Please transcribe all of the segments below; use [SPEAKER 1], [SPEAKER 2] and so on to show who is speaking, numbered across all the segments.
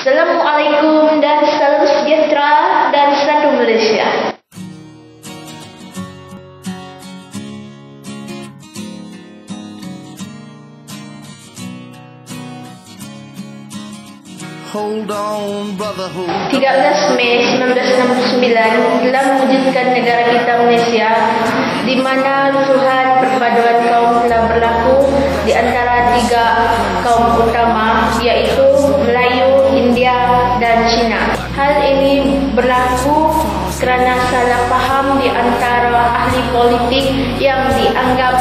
[SPEAKER 1] Assalamualaikum dan salam sejahtera dan satu Malaysia.
[SPEAKER 2] Hold on, brotherhood.
[SPEAKER 1] 13 Mei 1969 telah mewujudkan negara kita Malaysia, di mana rusuhan perpaduan kaum telah berlaku di antara tiga kaum utama, iaitu Melayu, India dan Cina. Hal ini berlaku kerana salah faham di antara ahli politik yang dianggap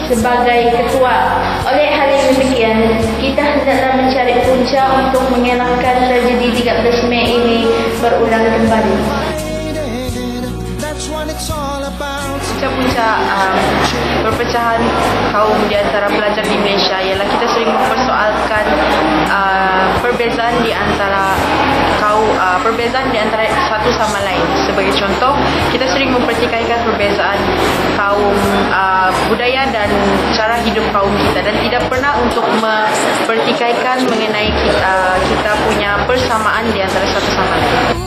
[SPEAKER 1] sebagai ketua. Oleh hal yang demikian, kita hendaklah mencari punca untuk mengelakkan tragedi 13 Mei ini berulang kembali.
[SPEAKER 3] Punca-punca perpecahan kaum di antara pelajar di Malaysia ialah kita sering mempersoalkan perbezaan di antara satu sama lain. Sebagai contoh, kita sering mempertikaikan perbezaan kaum budaya dan cara hidup kaum kita, dan tidak pernah untuk mempertikaikan mengenai kita punya persamaan di antara satu sama lain.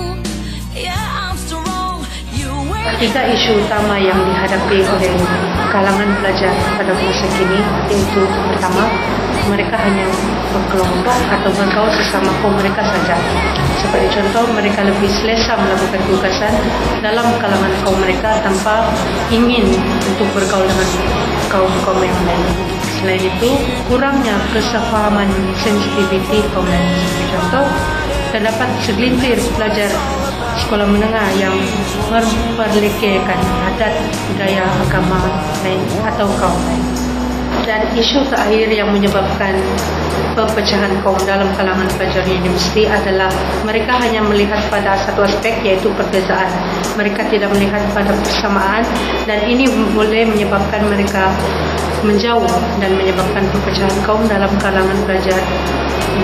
[SPEAKER 4] Tiga isu utama yang dihadapi oleh kalangan pelajar pada masa kini, iaitu pertama, mereka hanya berkelompok atau bergaul sesama kaum mereka saja. Sebagai contoh, mereka lebih selesa melakukan tugasan dalam kalangan kaum mereka tanpa ingin untuk bergaul dengan kaum-kaum yang lain. Selain itu, kurangnya kesepahaman sensitiviti kaum lain. Sebagai contoh, terdapat segelintir pelajar sekolah menengah yang memperlekehkan adat, budaya, agama lain atau kaum lain. Dan isu terakhir yang menyebabkan perpecahan kaum dalam kalangan pelajar universiti adalah mereka hanya melihat pada satu aspek, iaitu perbezaan. Mereka tidak melihat pada persamaan, dan ini boleh menyebabkan mereka menjauh dan menyebabkan perpecahan kaum dalam kalangan pelajar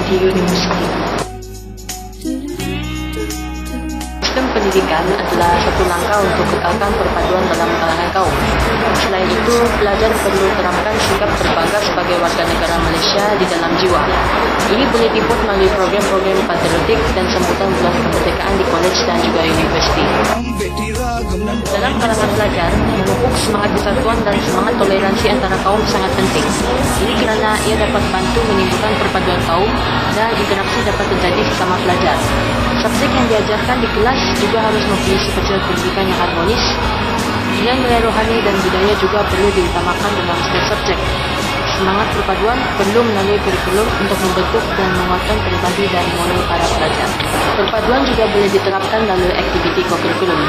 [SPEAKER 4] di universiti.
[SPEAKER 3] Sistem pendidikan adalah satu langkah untuk kekalkan perpaduan dalam kalangan kaum. Selain itu, pelajar perlu terapkan sikap berbangga sebagai warga negara Malaysia di dalam jiwa. Ini boleh dibuat melalui program-program patriotik dan sambutan bulan kemerdekaan di kolej dan juga universiti. Dalam kalangan pelajar, memupuk semangat persatuan dan semangat toleransi antara kaum sangat penting. Ini kerana ia dapat bantu menimbulkan perpaduan kaum dan interaksi dapat terjadi sesama pelajar. Subjek yang diajarkan di kelas juga harus mempunyai seperti pendidikan yang harmonis. Nilai-nilai rohani dan budaya juga perlu diutamakan dalam setiap subjek. Semangat perpaduan perlu melalui kurikulum untuk membentuk dan menguatkan pribadi dan moral para pelajar. Perpaduan juga boleh diterapkan melalui aktiviti kokurikulum.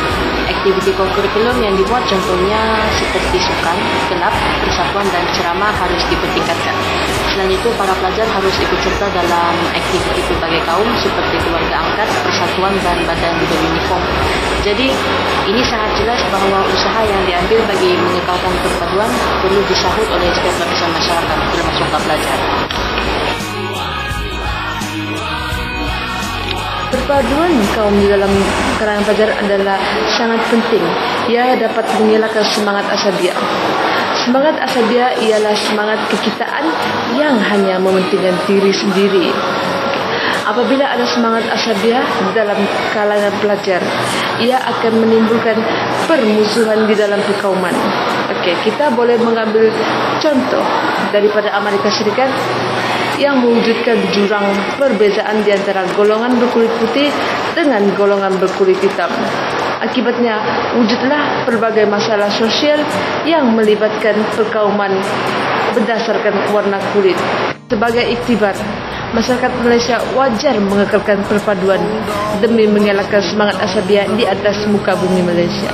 [SPEAKER 3] Aktiviti kokurikulum yang dibuat contohnya seperti sukan, kelab, persatuan dan ceramah harus dipertingkatkan. Selain itu, para pelajar harus ikut serta dalam aktiviti berbagai kaum seperti keluarga angkat, persatuan dan badan beruniform. Jadi, ini sangat jelas bahawa usaha yang diambil bagi mengekalkan perpaduan perlu disahut oleh setiap lapisan masyarakat, termasuk pelajar.
[SPEAKER 1] Perpaduan kaum di dalam kalangan pelajar adalah sangat penting. Ia dapat menghilangkan semangat asabiah. Semangat asabiah ialah semangat kekitaan yang hanya mementingkan diri sendiri. Apabila ada semangat asabiah dalam kalangan pelajar, ia akan menimbulkan permusuhan di dalam perkauman. Kita boleh mengambil contoh daripada Amerika Serikat yang mewujudkan jurang perbezaan di antara golongan berkulit putih dengan golongan berkulit hitam. Akibatnya, wujudlah berbagai masalah sosial yang melibatkan perkauman berdasarkan warna kulit. Sebagai iktibar, masyarakat Malaysia wajar mengekalkan perpaduan demi mengelakkan semangat asabiah di atas muka bumi Malaysia.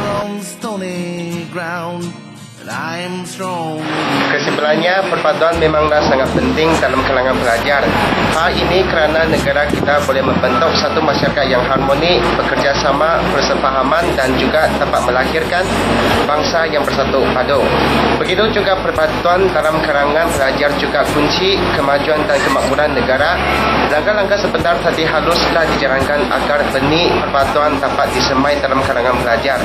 [SPEAKER 5] Kesimpulannya, perpaduan memanglah sangat penting dalam kalangan pelajar. Hal ini kerana negara kita boleh membentuk satu masyarakat yang harmoni, bekerjasama, bersefahaman dan juga dapat melahirkan bangsa yang bersatu padu. Begitu juga perpaduan dalam kalangan pelajar juga kunci kemajuan dan kemakmuran negara. Langkah-langkah sebentar tadi haruslah dijalankan agar benih perpaduan dapat disemai dalam kalangan pelajar.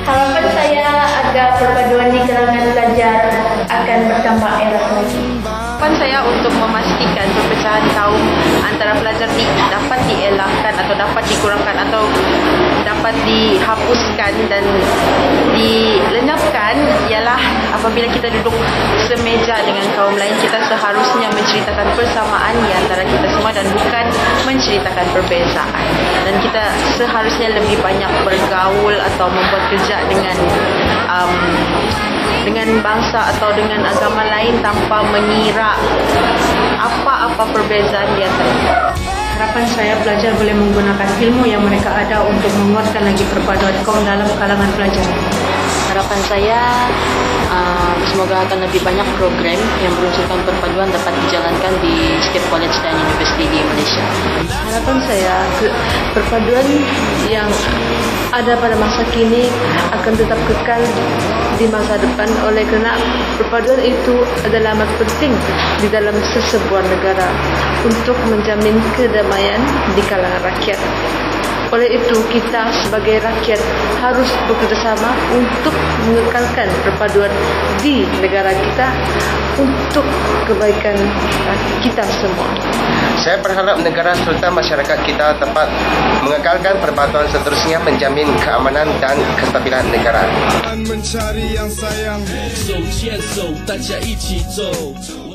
[SPEAKER 1] Harapan saya agar perpaduan di kalangan pelajar akan bertambah erat lagi.
[SPEAKER 3] harapan saya untuk memastikan perpecahan kaum antara pelajar dapat dielakkan atau dapat dikurangkan atau dapat dihapuskan dan dilenyapkan ialah apabila kita duduk semeja dengan kaum lain, kita seharusnya menceritakan persamaan di antara kita semua dan bukan menceritakan perbezaan. Dan kita seharusnya lebih banyak bergaul atau membuat kerja dengan bangsa atau dengan agama lain tanpa mengira apa-apa perbezaan di antara kita.
[SPEAKER 4] Harapan saya pelajar boleh menggunakan ilmu yang mereka ada untuk menguatkan lagi perpaduan kaum dalam kalangan pelajar.
[SPEAKER 3] Harapan saya semoga akan lebih banyak program yang berunsurkan perpaduan dapat dijalankan di setiap college dan universiti di Malaysia.
[SPEAKER 1] Harapan saya perpaduan yang ada pada masa kini akan tetap kekal di masa depan oleh kerana perpaduan itu adalah amat penting di dalam sesebuah negara untuk menjamin kedamaian di kalangan rakyat. Oleh itu, kita sebagai rakyat harus bekerjasama untuk mengekalkan perpaduan di negara kita untuk kebaikan kita semua.
[SPEAKER 5] Saya berharap negara serta masyarakat kita dapat mengekalkan perpaduan seterusnya menjamin keamanan dan kestabilan negara.
[SPEAKER 2] mencari yang sayang，手牵手，大家一起走。